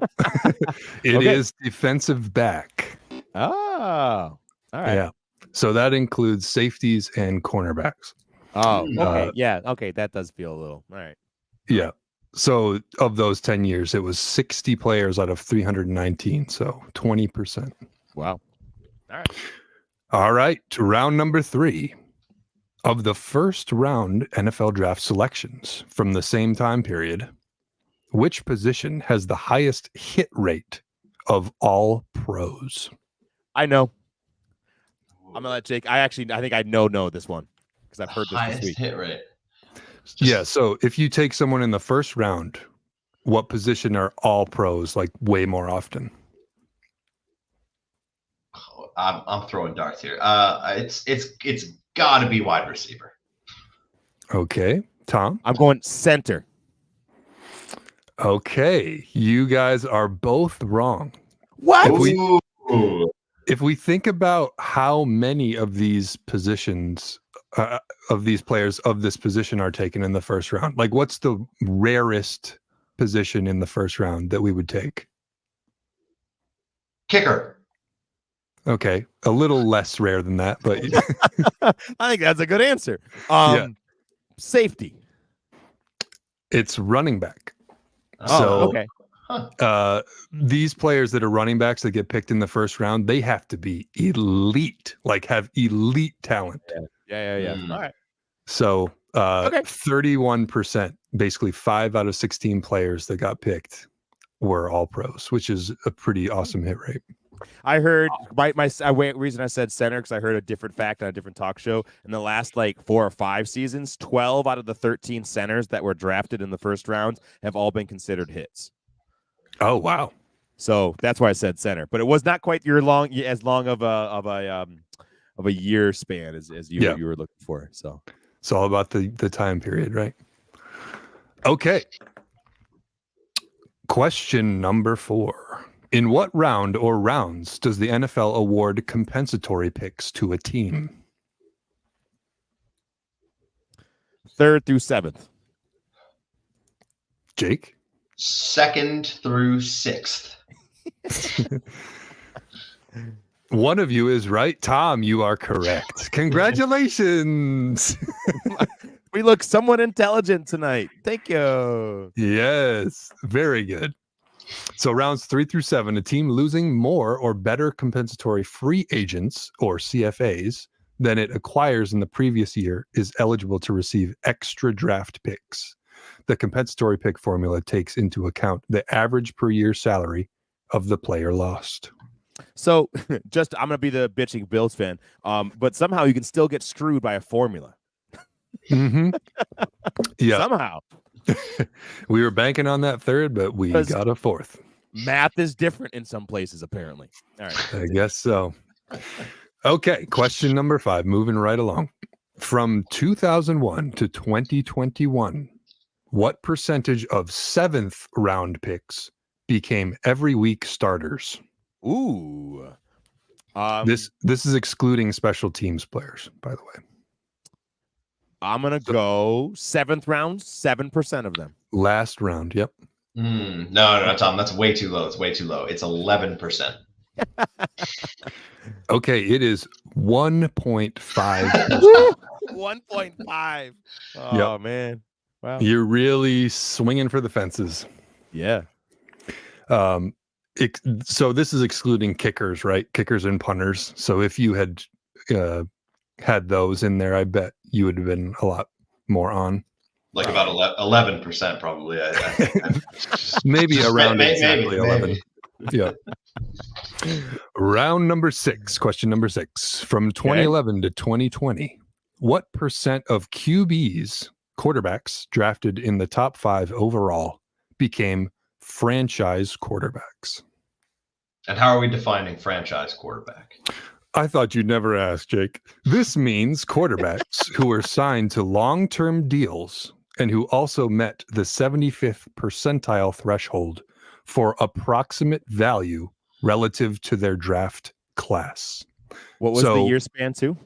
It is Okay. defensive back. Oh, all right. Yeah. So that includes safeties and cornerbacks. Oh, okay. Uh, Yeah. Okay. That does feel a little. All right. Yeah. So of those 10 years, it was 60 players out of 319. So 20%. Wow. All right. All right. Round number 3. Of the first round NFL draft selections from the same time period, which position has the highest hit rate of all pros? I know. I'm gonna let Jake. I think I know this one because I've heard this Highest week. hit rate. Yeah. So if you take someone in the first round, what position are all pros like way more often? I'm throwing darts here. It's got to be wide receiver. Okay. Tom? I'm going center. Okay. You guys are both wrong. What? If we think about how many of these positions, of these players of this position are taken in the first round, like what's the rarest position in the first round that we would take? Kicker. Okay. A little less rare than that, but I think that's a good answer. Yeah. Safety. it's running back. Oh, So okay. these players that are running backs that get picked in the first round, they have to be elite, like have elite talent. Yeah. Mm. All right. So Okay. 31%, basically 5 out of 16 players that got picked were all pros, which is a pretty awesome hit rate. I heard reason I said center because I heard a different fact on a different talk show. In the last like 4 or 5 seasons, 12 out of the 13 centers that were drafted in the first round have all been considered hits. Oh, wow. So that's why I said center, but it was not quite as long of a year span as you were looking for. So It's all about the time period, right? Okay. Question number 4. In what round or rounds does the NFL award compensatory picks to a team? 3rd through 7th. Jake? 2nd through 6th. One of you is right. Tom, you are correct. Congratulations. We look somewhat intelligent tonight. Thank you. Yes, very good. So rounds 3 through 7, a team losing more or better compensatory free agents or CFAs than it acquires in the previous year is eligible to receive extra draft picks. The compensatory pick formula takes into account the average per year salary of the player lost. So just I'm gonna be the bitching Bills fan. But somehow you can still get screwed by a formula. Mm-hmm. Yeah. Somehow. We were banking on that third, but we got a fourth. Math is different in some places, apparently. All right. I guess so. Okay, question number 5, moving right along. From 2001 to 2021, what percentage of 7th round picks became every week starters? Ooh. This is excluding special teams players, by the way. I'm gonna go 7th round, 7% of them. Last round, yep. No, Tom, that's way too low. It's way too low. It's 11%. Okay, it is 1.5. 1.5. Oh man. Wow. You're really swinging for the fences. Yeah. So this is excluding kickers, right? Kickers and punters. So if you had had those in there, I bet you would have been a lot more on. Like about 11%, probably. I think. Maybe around exactly maybe. 11. Yeah. Round number 6, question number 6. From 2011 to 2020, what percent of QBs, quarterbacks, drafted in the top 5 overall became franchise quarterbacks? And how are we defining franchise quarterback? I thought you'd never ask, Jake. This means quarterbacks who were signed to long-term deals and who also met the 75th percentile threshold for approximate value relative to their draft class. What was the year span too?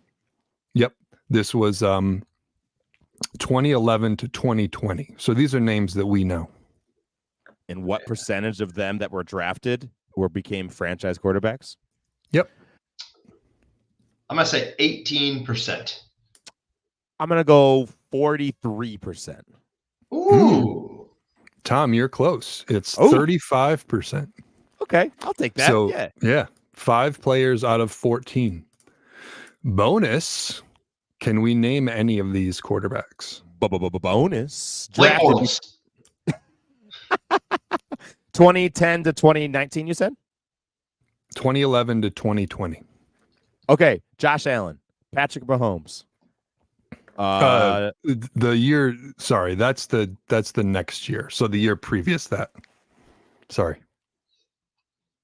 Yep. This was 2011 to 2020. So these are names that we know. And what percentage of them that were drafted became franchise quarterbacks? Yep. I'm going to say 18%. I'm going to go 43%. Ooh. Tom, you're close. It's 35%. Okay, I'll take that. So, yeah. 5 players out of 14. Bonus. Can we name any of these quarterbacks? Bonus. Blake Bortles. 2010 to 2019, you said? 2011 to 2020. Okay, Josh Allen, Patrick Mahomes. The year, sorry, that's the next year. So the year previous that. Sorry.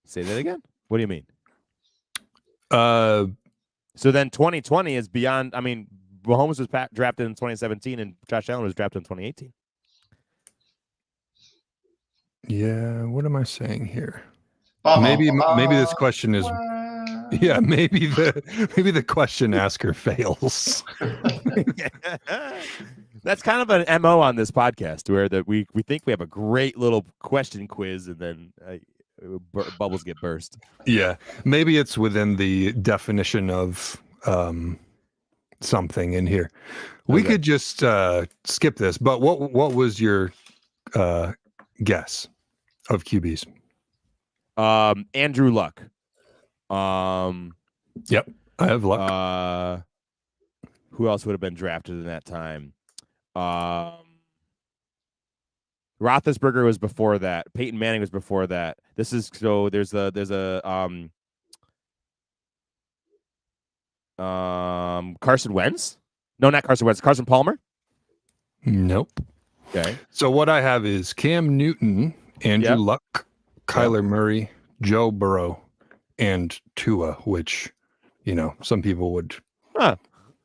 Say that again. What do you mean? So then 2020 is beyond. I mean, Mahomes was drafted in 2017, and Josh Allen was drafted in 2018. Yeah, what am I saying here? Maybe this question is maybe the question asker fails. That's kind of an MO on this podcast where we think we have a great little question quiz and then bubbles get burst. Yeah, maybe it's within the definition of something in here. We could just skip this, but what was your guess of QBs? Andrew Luck. Yep, I have Luck. Who else would have been drafted in that time? Roethlisberger was before that. Peyton Manning was before that. This is so. There's a Carson Wentz. No, not Carson Wentz. Carson Palmer. Nope. Okay. So what I have is Cam Newton, Andrew Luck, Kyler Murray, Joe Burrow, and Tua, which, some people would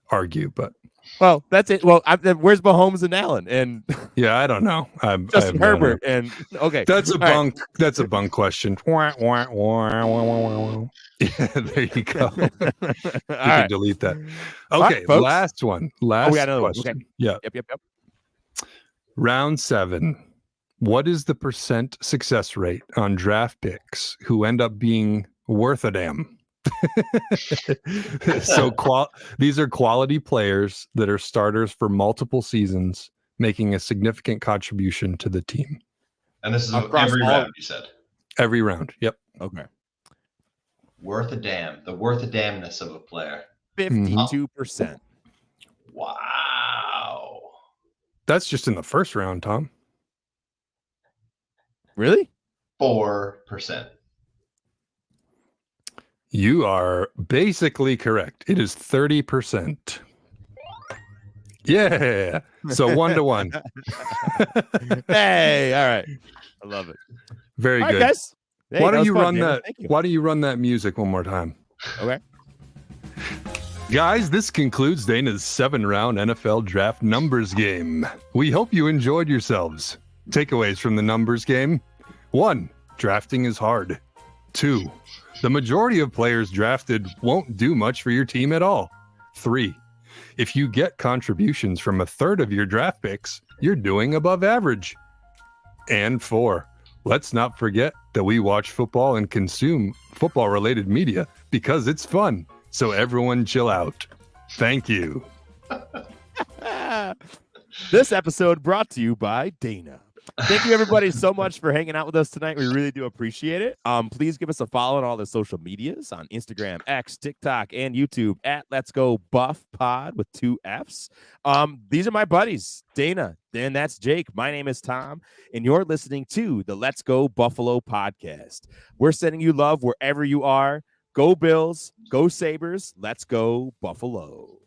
argue, but. Well, that's it. Well, where's Mahomes and Allen? And yeah, I don't know. Justin Herbert. And okay, that's a bunk. Right. That's a bunk question. Yeah, there you go. You can delete that. Okay, right, last one. Last question. Okay. Yeah. Yep. Round 7. What is the percent success rate on draft picks who end up being worth a damn? So these are quality players that are starters for multiple seasons, making a significant contribution to the team. And this is Across every all- round, you said. Every round. Yep. Okay. Worth a damn. The worth a damnness of a player. 52%. Wow. That's just in the first round, Tom. Really? 4%. You are basically correct. It is 30%. Yeah. So 1-1. Hey, all right. I love it. Very All right, good. guys. Hey, Why that don't was you fun, run Dana. that? Thank you. Why don't you run that music one more time? Okay. Guys, this concludes Dana's 7-round NFL draft numbers game. We hope you enjoyed yourselves. Takeaways from the numbers game: 1. Drafting is hard. 2. The majority of players drafted won't do much for your team at all. 3. If you get contributions from a third of your draft picks, you're doing above average. And 4. Let's not forget that we watch football and consume football-related media because it's fun. So everyone chill out. Thank you. This episode brought to you by Dana. Thank you everybody so much for hanging out with us tonight. We really do appreciate it. Please give us a follow on all the social medias on Instagram, X, TikTok, and YouTube at Let's Go Buff Pod with 2 Fs. These are my buddies, Dana, and that's Jake. My name is Tom, and you're listening to the Let's Go Buffalo podcast. We're sending you love wherever you are. Go Bills, go Sabres, let's go Buffalo.